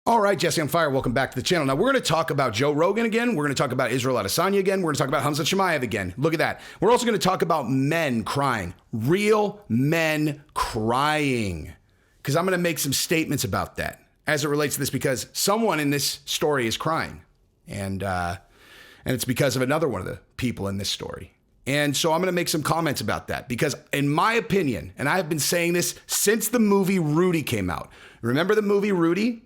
All right, Jesse on Fire, welcome back to the channel. Now, we're going to talk about Joe Rogan again. We're going to talk about Israel Adesanya again. We're going to talk about Hamza Chimaev again. Look at that. We're also going to talk about men crying. Real men crying. Because I'm going to make some statements about that as it relates to this, because someone in this story is crying. And it's because of another one of the people in this story. And so I'm going to make some comments about that because in my opinion, and I've been saying this since the movie Rudy came out. Remember the movie Rudy?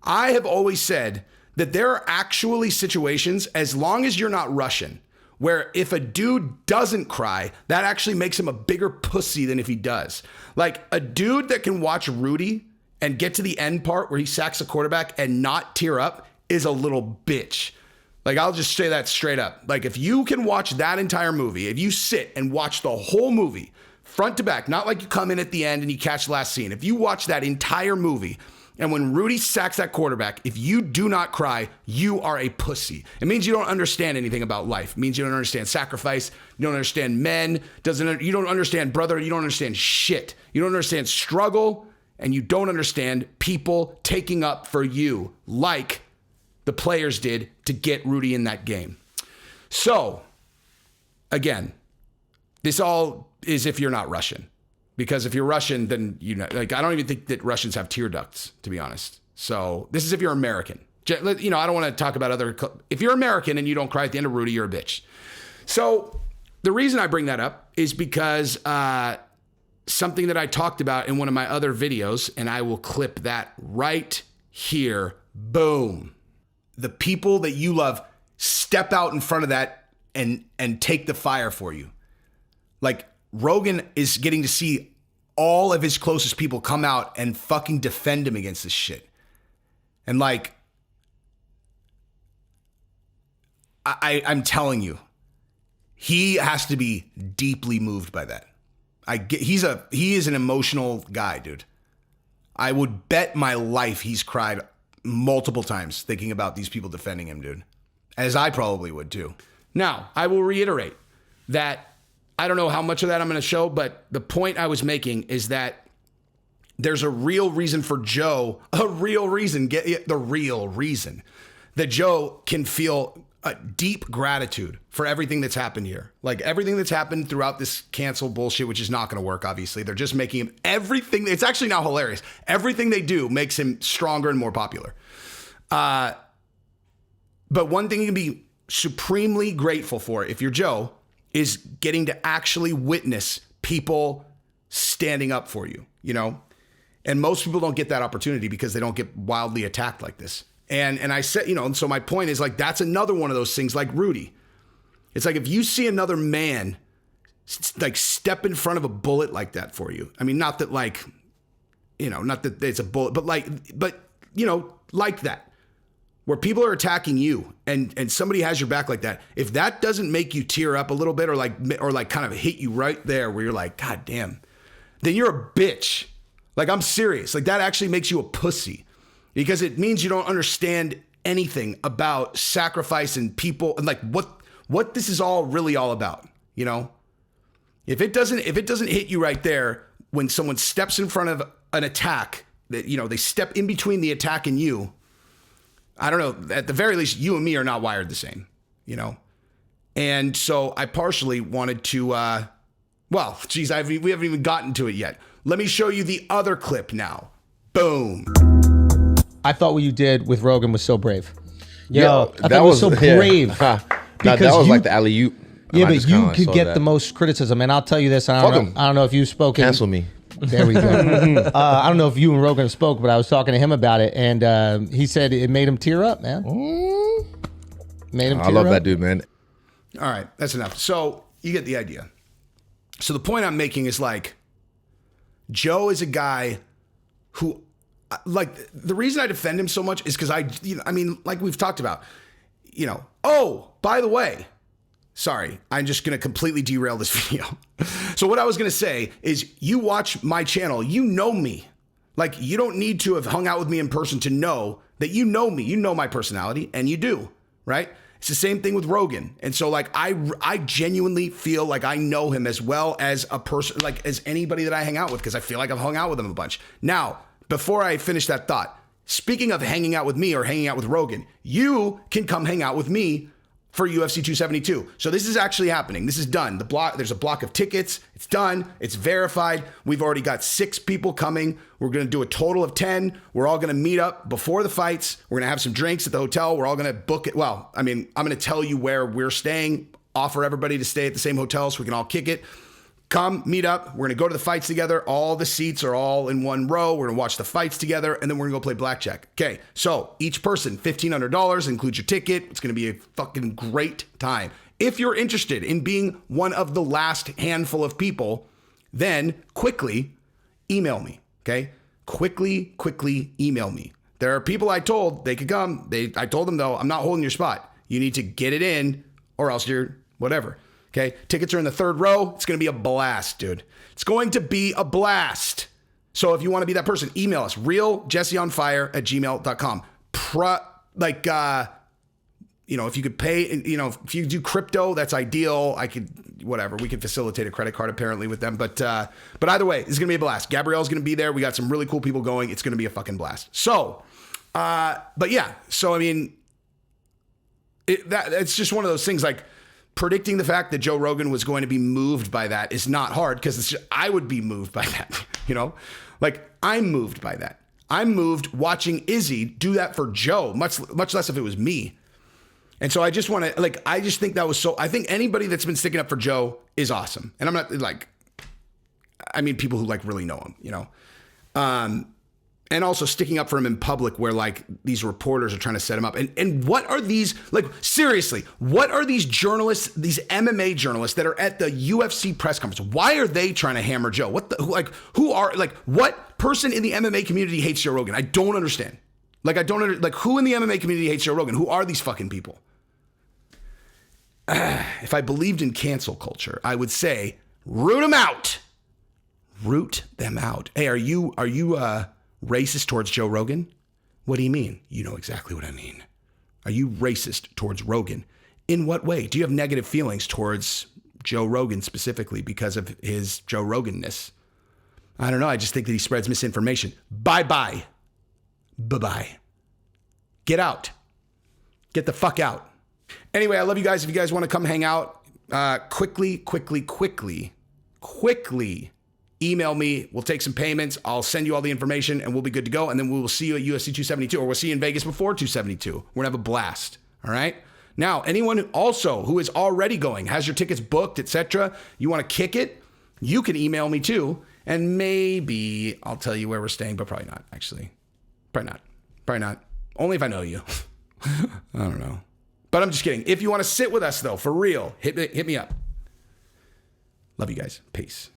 I have always said that there are actually situations, as long as you're not Russian, where if a dude doesn't cry, that actually makes him a bigger pussy than if he does. Like a dude that can watch Rudy and get to the end part where he sacks a quarterback and not tear up is a little bitch. Like, I'll just say that straight up. Like, if you can watch that entire movie, if you sit and watch the whole movie front to back, not like you come in at the end and you catch the last scene. If you watch that entire movie, and when Rudy sacks that quarterback, if you do not cry, you are a pussy. It means you don't understand anything about life. It means you don't understand sacrifice. You don't understand men. You don't understand brother. You don't understand shit. You don't understand struggle. And you don't understand people taking up for you like the players did to get Rudy in that game. So, again, this all is if you're not Russian. Because if you're Russian, then, you know, like, I don't even think that Russians have tear ducts, to be honest. So this is if you're American. You know, I don't want to talk about other. If you're American and you don't cry at the end of Rudy, you're a bitch. So the reason I bring that up is because something that I talked about in one of my other videos, and I will clip that right here. Boom. The people that you love step out in front of that and take the fire for you. Like, Rogan is getting to see all of his closest people come out and fucking defend him against this shit. And like, I'm telling you, he has to be deeply moved by that. He is an emotional guy, dude. I would bet my life he's cried multiple times thinking about these people defending him, dude. As I probably would too. Now, I will reiterate that I don't know how much of that I'm going to show, but the point I was making is that there's a real reason for Joe, the real reason that Joe can feel a deep gratitude for everything that's happened here. Like everything that's happened throughout this cancel bullshit, which is not going to work, obviously. They're just making him everything. It's actually now hilarious. Everything they do makes him stronger and more popular. But one thing you can be supremely grateful for if you're Joe is getting to actually witness people standing up for you, you know? And most people don't get that opportunity because they don't get wildly attacked like this. And I said, you know, and so my point is like, that's another one of those things like Rudy. It's like if you see another man like step in front of a bullet like that for you. I mean, not that like, you know, not that it's a bullet, but you know, like that. Where people are attacking you and somebody has your back like that, if that doesn't make you tear up a little bit or like kind of hit you right there where you're like, God damn, then you're a bitch. Like, I'm serious. Like, that actually makes you a pussy because it means you don't understand anything about sacrifice and people and like what this is all really all about, you know? If it doesn't hit you right there when someone steps in front of an attack that, you know, they step in between the attack and you, I don't know, at the very least, you and me are not wired the same, you know? And so I partially wanted to, we haven't even gotten to it yet. Let me show you the other clip now. Boom. I thought what you did with Rogan was so brave. Yo, I thought it was so brave. That was like the alley-oop. Yeah, but you could get the most criticism. And I'll tell you this, I don't know if you've spoken. Cancel me. There we go. I don't know if you and Rogan spoke, but I was talking to him about it, and he said it made him tear up, man. Made him tear up. I love that dude, man. All right, that's enough. So you get the idea. So the point I'm making is like, Joe is a guy who, like, the reason I defend him so much is because like we've talked about, you know, oh, by the way, sorry, I'm just going to completely derail this video. So what I was going to say is you watch my channel, you know me. Like, you don't need to have hung out with me in person to know that you know me. You know my personality, and you do, right? It's the same thing with Rogan. And so, like, I genuinely feel like I know him as well as a person, like as anybody that I hang out with, because I feel like I've hung out with him a bunch. Now, before I finish that thought, speaking of hanging out with me or hanging out with Rogan, you can come hang out with me for UFC 272. So this is actually happening. This is done. There's a block of tickets. It's done. It's verified. We've already got 6 people coming. We're going to do a total of 10. We're all going to meet up before the fights. We're going to have some drinks at the hotel. We're all going to book it. Well, I mean, I'm going to tell you where we're staying, offer everybody to stay at the same hotel so we can all kick it. Come meet up. We're going to go to the fights together. All the seats are all in one row. We're going to watch the fights together, and then we're going to go play blackjack. Okay, so each person, $1,500, includes your ticket. It's going to be a fucking great time. If you're interested in being one of the last handful of people, then quickly email me, okay? Quickly email me. There are people I told they could come. I told them, though, I'm not holding your spot. You need to get it in or else you're whatever. Okay, tickets are in the 3rd row. It's going to be a blast, dude. It's going to be a blast. So if you want to be that person, email us, realjesseonfire@gmail.com. If you could pay, if you do crypto, that's ideal. We could facilitate a credit card apparently with them. But either way, it's going to be a blast. Gabrielle's going to be there. We got some really cool people going. It's going to be a fucking blast. So, but yeah, so I mean, it's just one of those things like, predicting the fact that Joe Rogan was going to be moved by that is not hard because I would be moved by that, Like, I'm moved by that. I'm moved watching Izzy do that for Joe, much less if it was me. And so I just want to, I just think that was so, I think anybody that's been sticking up for Joe is awesome. And I'm not people who really know him, and also sticking up for him in public where these reporters are trying to set him up. And what are these, seriously, what are these journalists, these MMA journalists that are at the UFC press conference? Why are they trying to hammer Joe? What person in the MMA community hates Joe Rogan? I don't understand. Who in the MMA community hates Joe Rogan? Who are these fucking people? If I believed in cancel culture, I would say, root them out. Root them out. Hey, are you racist towards Joe Rogan? What do you mean? You know exactly what I mean. Are you racist towards Rogan? In what way? Do you have negative feelings towards Joe Rogan specifically because of his Joe Rogan-ness? I don't know. I just think that he spreads misinformation. Bye-bye. Bye-bye. Get out. Get the fuck out. Anyway, I love you guys. If you guys want to come hang out, quickly email me. We'll take some payments. I'll send you all the information and we'll be good to go. And then we will see you at UFC 272 or we'll see you in Vegas before 272. We're going to have a blast. All right. Now, anyone who is already going, has your tickets booked, etc., you want to kick it, you can email me too. And maybe I'll tell you where we're staying, but probably not, actually. Probably not. Only if I know you. I don't know. But I'm just kidding. If you want to sit with us, though, for real, hit me up. Love you guys. Peace.